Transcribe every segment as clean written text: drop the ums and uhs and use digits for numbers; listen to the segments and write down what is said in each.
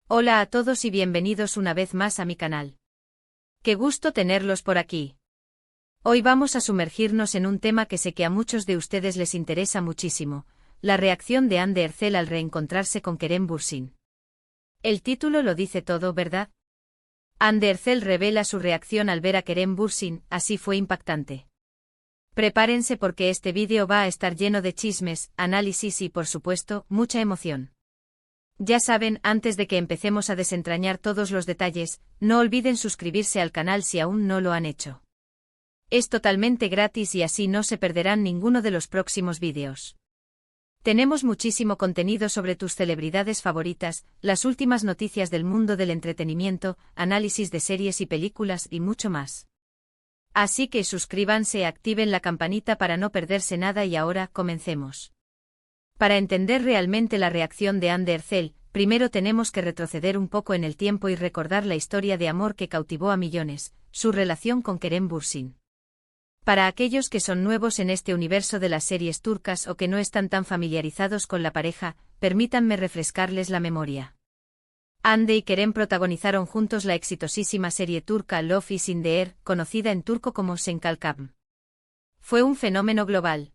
Hola a todos y bienvenidos una vez más a mi canal. Qué gusto tenerlos por aquí. Hoy vamos a sumergirnos en un tema que sé que a muchos de ustedes les interesa muchísimo, la reacción de Hande Erçel al reencontrarse con Kerem Bürsin. El título lo dice todo, ¿verdad? Hande Erçel revela su reacción al ver a Kerem Bürsin, así fue impactante. Prepárense porque este vídeo va a estar lleno de chismes, análisis y, por supuesto, mucha emoción. Ya saben, antes de que empecemos a desentrañar todos los detalles, no olviden suscribirse al canal si aún no lo han hecho. Es totalmente gratis y así no se perderán ninguno de los próximos vídeos. Tenemos muchísimo contenido sobre tus celebridades favoritas, las últimas noticias del mundo del entretenimiento, análisis de series y películas y mucho más. Así que suscríbanse, activen la campanita para no perderse nada y ahora comencemos. Para entender realmente la reacción de Hande Erçel, primero tenemos que retroceder un poco en el tiempo y recordar la historia de amor que cautivó a millones, su relación con Kerem Bürsin. Para aquellos que son nuevos en este universo de las series turcas o que no están tan familiarizados con la pareja, permítanme refrescarles la memoria. Hande y Kerem protagonizaron juntos la exitosísima serie turca Love is in the Air, conocida en turco como Sen Kalkam. Fue un fenómeno global.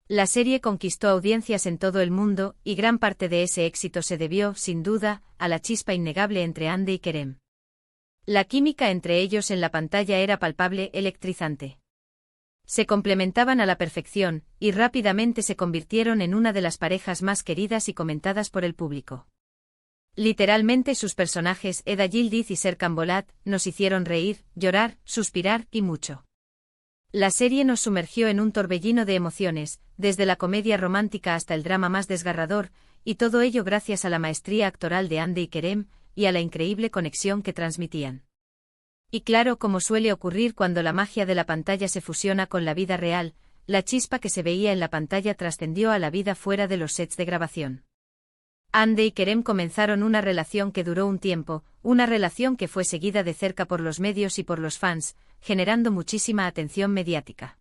La serie conquistó audiencias en todo el mundo, y gran parte de ese éxito se debió, sin duda, a la chispa innegable entre Hande y Kerem. La química entre ellos en la pantalla era palpable, electrizante. Se complementaban a la perfección, y rápidamente se convirtieron en una de las parejas más queridas y comentadas por el público. Literalmente sus personajes, Eda Yildiz y Serkan Bolat, nos hicieron reír, llorar, suspirar y mucho. La serie nos sumergió en un torbellino de emociones, desde la comedia romántica hasta el drama más desgarrador, y todo ello gracias a la maestría actoral de Hande y Kerem, y a la increíble conexión que transmitían. Y claro, como suele ocurrir cuando la magia de la pantalla se fusiona con la vida real, la chispa que se veía en la pantalla trascendió a la vida fuera de los sets de grabación. Hande y Kerem comenzaron una relación que duró un tiempo, una relación que fue seguida de cerca por los medios y por los fans, generando muchísima atención mediática.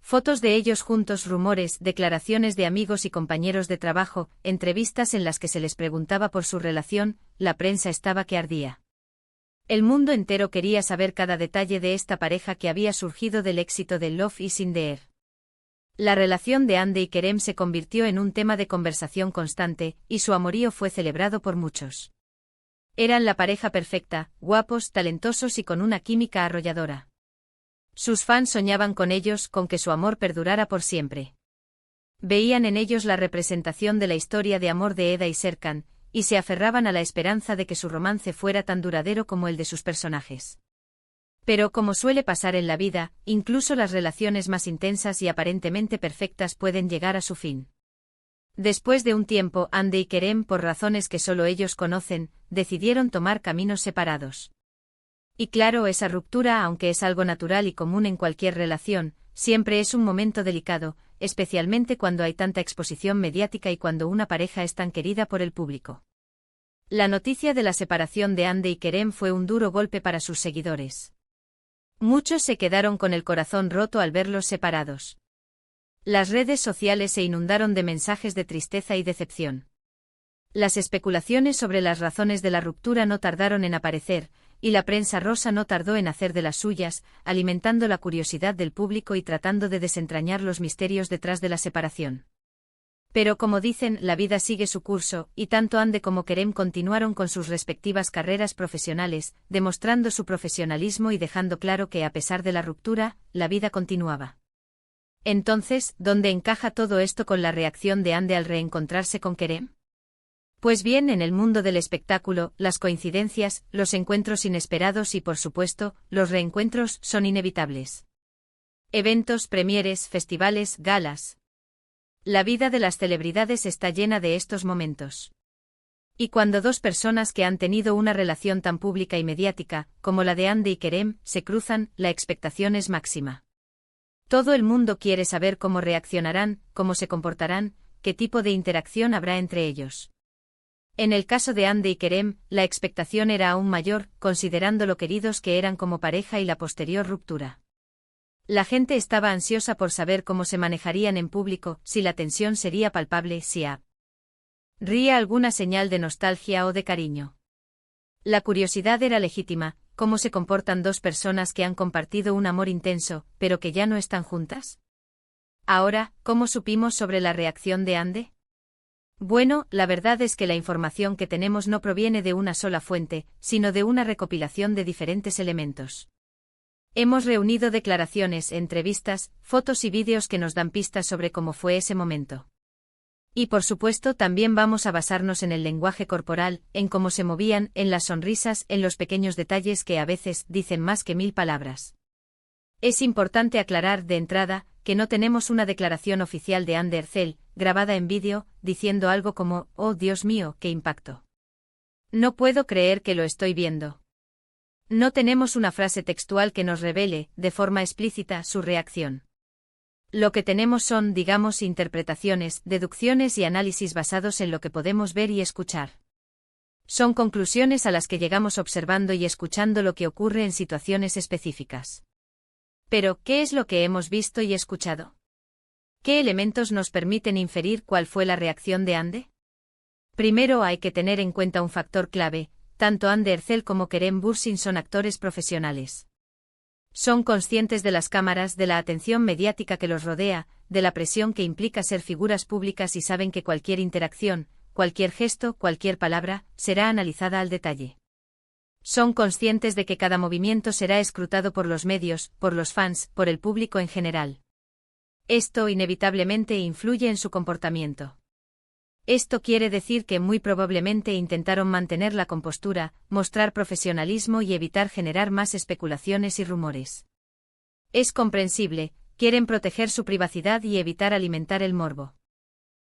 Fotos de ellos juntos, rumores, declaraciones de amigos y compañeros de trabajo, entrevistas en las que se les preguntaba por su relación, la prensa estaba que ardía. El mundo entero quería saber cada detalle de esta pareja que había surgido del éxito de Love is in the Air. La relación de Hande y Kerem se convirtió en un tema de conversación constante, y su amorío fue celebrado por muchos. Eran la pareja perfecta, guapos, talentosos y con una química arrolladora. Sus fans soñaban con ellos, con que su amor perdurara por siempre. Veían en ellos la representación de la historia de amor de Eda y Serkan, y se aferraban a la esperanza de que su romance fuera tan duradero como el de sus personajes. Pero como suele pasar en la vida, incluso las relaciones más intensas y aparentemente perfectas pueden llegar a su fin. Después de un tiempo, Hande y Kerem, por razones que solo ellos conocen, decidieron tomar caminos separados. Y claro, esa ruptura, aunque es algo natural y común en cualquier relación, siempre es un momento delicado, especialmente cuando hay tanta exposición mediática y cuando una pareja es tan querida por el público. La noticia de la separación de Hande y Kerem fue un duro golpe para sus seguidores. Muchos se quedaron con el corazón roto al verlos separados. Las redes sociales se inundaron de mensajes de tristeza y decepción. Las especulaciones sobre las razones de la ruptura no tardaron en aparecer, y la prensa rosa no tardó en hacer de las suyas, alimentando la curiosidad del público y tratando de desentrañar los misterios detrás de la separación. Pero como dicen, la vida sigue su curso, y tanto Hande como Kerem continuaron con sus respectivas carreras profesionales, demostrando su profesionalismo y dejando claro que a pesar de la ruptura, la vida continuaba. Entonces, ¿dónde encaja todo esto con la reacción de Hande al reencontrarse con Kerem? Pues bien, en el mundo del espectáculo, las coincidencias, los encuentros inesperados y, por supuesto, los reencuentros son inevitables. Eventos, premieres, festivales, galas. La vida de las celebridades está llena de estos momentos. Y cuando dos personas que han tenido una relación tan pública y mediática, como la de Hande y Kerem, se cruzan, la expectación es máxima. Todo el mundo quiere saber cómo reaccionarán, cómo se comportarán, qué tipo de interacción habrá entre ellos. En el caso de Hande y Kerem, la expectación era aún mayor, considerando lo queridos que eran como pareja y la posterior ruptura. La gente estaba ansiosa por saber cómo se manejarían en público, si la tensión sería palpable, si Ría alguna señal de nostalgia o de cariño. La curiosidad era legítima, ¿cómo se comportan dos personas que han compartido un amor intenso, pero que ya no están juntas? Ahora, ¿cómo supimos sobre la reacción de Ande? Bueno, la verdad es que la información que tenemos no proviene de una sola fuente, sino de una recopilación de diferentes elementos. Hemos reunido declaraciones, entrevistas, fotos y vídeos que nos dan pistas sobre cómo fue ese momento. Y por supuesto también vamos a basarnos en el lenguaje corporal, en cómo se movían, en las sonrisas, en los pequeños detalles que a veces dicen más que 1000 palabras. Es importante aclarar de entrada que no tenemos una declaración oficial de Ande Ercel, grabada en vídeo, diciendo algo como, «Oh Dios mío, qué impacto. No puedo creer que lo estoy viendo». No tenemos una frase textual que nos revele, de forma explícita, su reacción. Lo que tenemos son, digamos, interpretaciones, deducciones y análisis basados en lo que podemos ver y escuchar. Son conclusiones a las que llegamos observando y escuchando lo que ocurre en situaciones específicas. Pero, ¿qué es lo que hemos visto y escuchado? ¿Qué elementos nos permiten inferir cuál fue la reacción de Ande? Primero hay que tener en cuenta un factor clave: tanto Ande Ercel como Kerem Bürsin son actores profesionales. Son conscientes de las cámaras, de la atención mediática que los rodea, de la presión que implica ser figuras públicas y saben que cualquier interacción, cualquier gesto, cualquier palabra, será analizada al detalle. Son conscientes de que cada movimiento será escrutado por los medios, por los fans, por el público en general. Esto inevitablemente influye en su comportamiento. Esto quiere decir que muy probablemente intentaron mantener la compostura, mostrar profesionalismo y evitar generar más especulaciones y rumores. Es comprensible, quieren proteger su privacidad y evitar alimentar el morbo.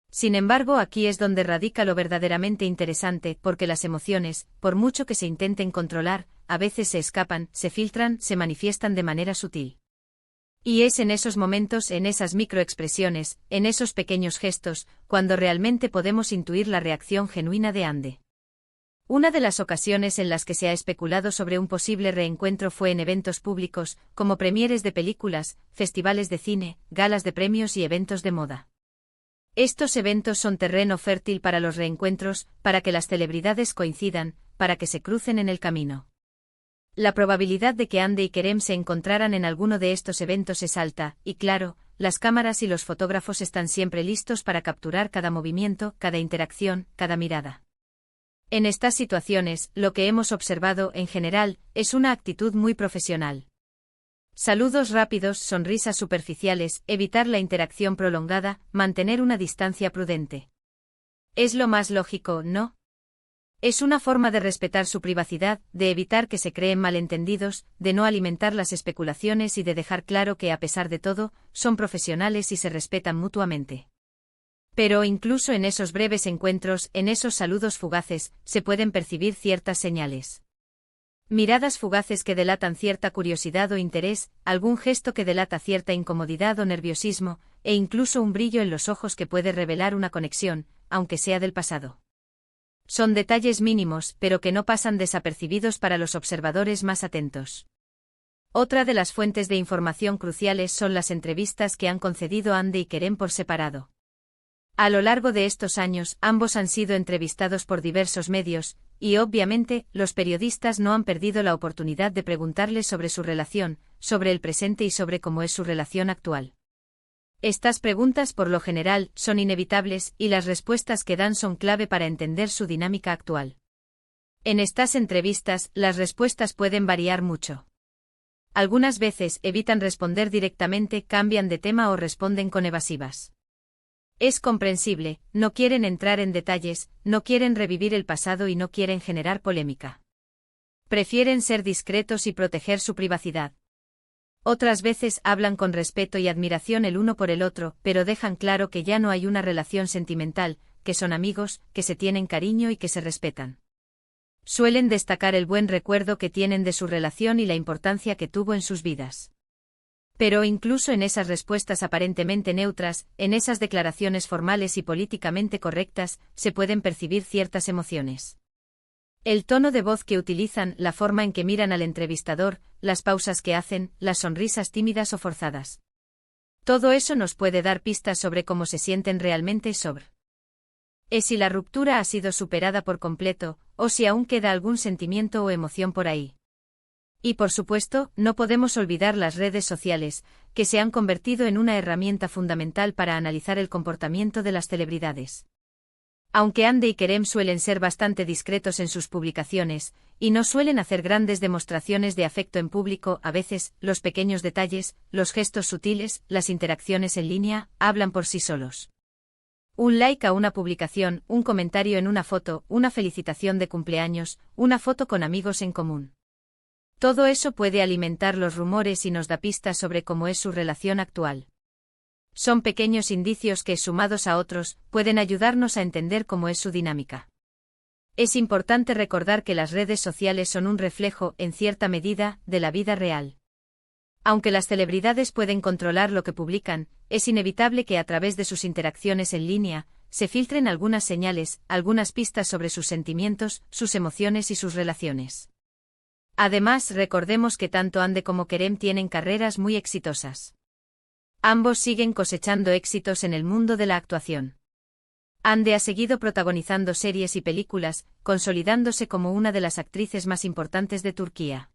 Sin embargo, aquí es donde radica lo verdaderamente interesante, porque las emociones, por mucho que se intenten controlar, a veces se escapan, se filtran, se manifiestan de manera sutil. Y es en esos momentos, en esas microexpresiones, en esos pequeños gestos, cuando realmente podemos intuir la reacción genuina de Ande. Una de las ocasiones en las que se ha especulado sobre un posible reencuentro fue en eventos públicos, como premieres de películas, festivales de cine, galas de premios y eventos de moda. Estos eventos son terreno fértil para los reencuentros, para que las celebridades coincidan, para que se crucen en el camino. La probabilidad de que Ande y Kerem se encontraran en alguno de estos eventos es alta, y claro, las cámaras y los fotógrafos están siempre listos para capturar cada movimiento, cada interacción, cada mirada. En estas situaciones, lo que hemos observado, en general, es una actitud muy profesional. Saludos rápidos, sonrisas superficiales, evitar la interacción prolongada, mantener una distancia prudente. Es lo más lógico, ¿no? Es una forma de respetar su privacidad, de evitar que se creen malentendidos, de no alimentar las especulaciones y de dejar claro que, a pesar de todo, son profesionales y se respetan mutuamente. Pero incluso en esos breves encuentros, en esos saludos fugaces, se pueden percibir ciertas señales. Miradas fugaces que delatan cierta curiosidad o interés, algún gesto que delata cierta incomodidad o nerviosismo, e incluso un brillo en los ojos que puede revelar una conexión, aunque sea del pasado. Son detalles mínimos, pero que no pasan desapercibidos para los observadores más atentos. Otra de las fuentes de información cruciales son las entrevistas que han concedido Ande y Kerem por separado. A lo largo de estos años, ambos han sido entrevistados por diversos medios, y obviamente, los periodistas no han perdido la oportunidad de preguntarles sobre su relación, sobre el presente y sobre cómo es su relación actual. Estas preguntas, por lo general, son inevitables, y las respuestas que dan son clave para entender su dinámica actual. En estas entrevistas, las respuestas pueden variar mucho. Algunas veces evitan responder directamente, cambian de tema o responden con evasivas. Es comprensible, no quieren entrar en detalles, no quieren revivir el pasado y no quieren generar polémica. Prefieren ser discretos y proteger su privacidad. Otras veces hablan con respeto y admiración el uno por el otro, pero dejan claro que ya no hay una relación sentimental, que son amigos, que se tienen cariño y que se respetan. Suelen destacar el buen recuerdo que tienen de su relación y la importancia que tuvo en sus vidas. Pero incluso en esas respuestas aparentemente neutras, en esas declaraciones formales y políticamente correctas, se pueden percibir ciertas emociones. El tono de voz que utilizan, la forma en que miran al entrevistador, las pausas que hacen, las sonrisas tímidas o forzadas. Todo eso nos puede dar pistas sobre cómo se sienten realmente sobre Es si la ruptura ha sido superada por completo, o si aún queda algún sentimiento o emoción por ahí. Y por supuesto, no podemos olvidar las redes sociales, que se han convertido en una herramienta fundamental para analizar el comportamiento de las celebridades. Aunque Hande y Kerem suelen ser bastante discretos en sus publicaciones, y no suelen hacer grandes demostraciones de afecto en público, a veces, los pequeños detalles, los gestos sutiles, las interacciones en línea, hablan por sí solos. Un like a una publicación, un comentario en una foto, una felicitación de cumpleaños, una foto con amigos en común. Todo eso puede alimentar los rumores y nos da pistas sobre cómo es su relación actual. Son pequeños indicios que, sumados a otros, pueden ayudarnos a entender cómo es su dinámica. Es importante recordar que las redes sociales son un reflejo, en cierta medida, de la vida real. Aunque las celebridades pueden controlar lo que publican, es inevitable que a través de sus interacciones en línea, se filtren algunas señales, algunas pistas sobre sus sentimientos, sus emociones y sus relaciones. Además, recordemos que tanto Hande como Kerem tienen carreras muy exitosas. Ambos siguen cosechando éxitos en el mundo de la actuación. Hande ha seguido protagonizando series y películas, consolidándose como una de las actrices más importantes de Turquía.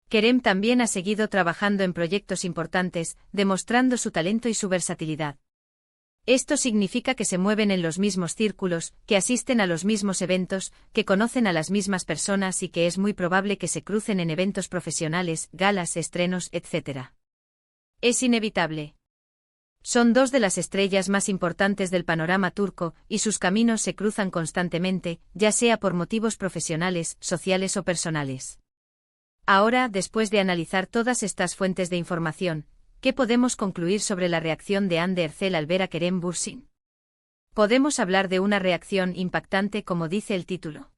Kerem también ha seguido trabajando en proyectos importantes, demostrando su talento y su versatilidad. Esto significa que se mueven en los mismos círculos, que asisten a los mismos eventos, que conocen a las mismas personas y que es muy probable que se crucen en eventos profesionales, galas, estrenos, etc. Es inevitable. Son dos de las estrellas más importantes del panorama turco, y sus caminos se cruzan constantemente, ya sea por motivos profesionales, sociales o personales. Ahora, después de analizar todas estas fuentes de información, ¿qué podemos concluir sobre la reacción de Hande Erçel al ver a Kerem Bürsin? ¿Podemos hablar de una reacción impactante como dice el título?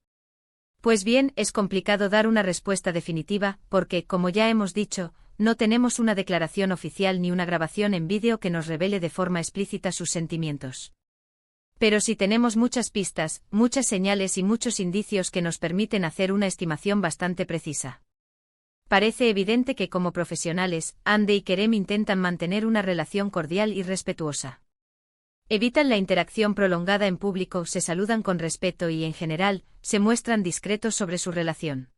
Pues bien, es complicado dar una respuesta definitiva, porque, como ya hemos dicho, no tenemos una declaración oficial ni una grabación en vídeo que nos revele de forma explícita sus sentimientos. Pero sí tenemos muchas pistas, muchas señales y muchos indicios que nos permiten hacer una estimación bastante precisa. Parece evidente que como profesionales, Hande y Kerem intentan mantener una relación cordial y respetuosa. Evitan la interacción prolongada en público, se saludan con respeto y, en general, se muestran discretos sobre su relación.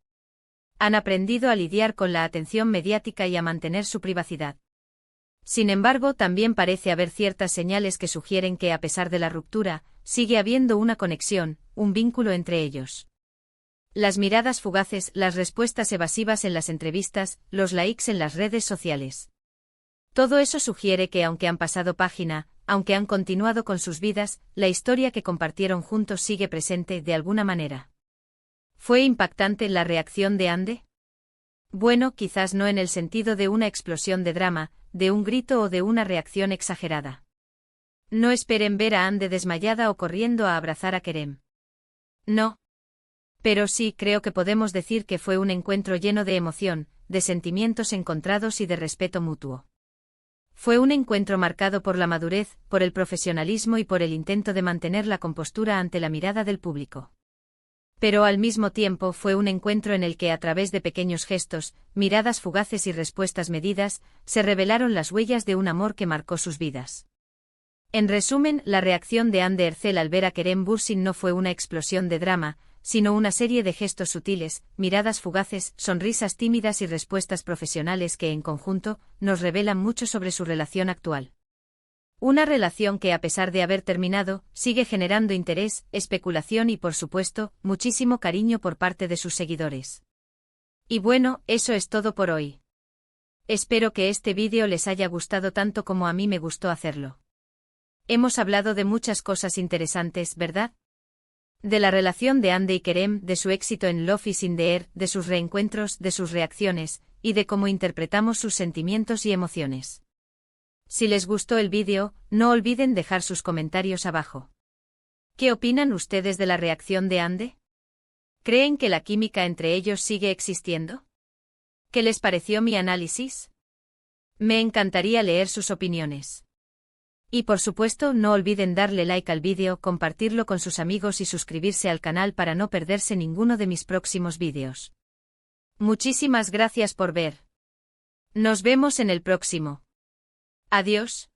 Han aprendido a lidiar con la atención mediática y a mantener su privacidad. Sin embargo, también parece haber ciertas señales que sugieren que, a pesar de la ruptura, sigue habiendo una conexión, un vínculo entre ellos. Las miradas fugaces, las respuestas evasivas en las entrevistas, los likes en las redes sociales. Todo eso sugiere que aunque han pasado página, aunque han continuado con sus vidas, la historia que compartieron juntos sigue presente de alguna manera. ¿Fue impactante la reacción de Hande? Bueno, quizás no en el sentido de una explosión de drama, de un grito o de una reacción exagerada. No esperen ver a Hande desmayada o corriendo a abrazar a Kerem. No. Pero sí creo que podemos decir que fue un encuentro lleno de emoción, de sentimientos encontrados y de respeto mutuo. Fue un encuentro marcado por la madurez, por el profesionalismo y por el intento de mantener la compostura ante la mirada del público. Pero al mismo tiempo fue un encuentro en el que a través de pequeños gestos, miradas fugaces y respuestas medidas, se revelaron las huellas de un amor que marcó sus vidas. En resumen, la reacción de Hande Erçel al ver a Kerem Bürsin no fue una explosión de drama, sino una serie de gestos sutiles, miradas fugaces, sonrisas tímidas y respuestas profesionales que en conjunto, nos revelan mucho sobre su relación actual. Una relación que a pesar de haber terminado, sigue generando interés, especulación y por supuesto, muchísimo cariño por parte de sus seguidores. Y bueno, eso es todo por hoy. Espero que este vídeo les haya gustado tanto como a mí me gustó hacerlo. Hemos hablado de muchas cosas interesantes, ¿verdad? De la relación de Hande y Kerem, de su éxito en Love is in the Air, de sus reencuentros, de sus reacciones, y de cómo interpretamos sus sentimientos y emociones. Si les gustó el vídeo, no olviden dejar sus comentarios abajo. ¿Qué opinan ustedes de la reacción de Hande? ¿Creen que la química entre ellos sigue existiendo? ¿Qué les pareció mi análisis? Me encantaría leer sus opiniones. Y por supuesto no olviden darle like al vídeo, compartirlo con sus amigos y suscribirse al canal para no perderse ninguno de mis próximos vídeos. Muchísimas gracias por ver. Nos vemos en el próximo. Adiós.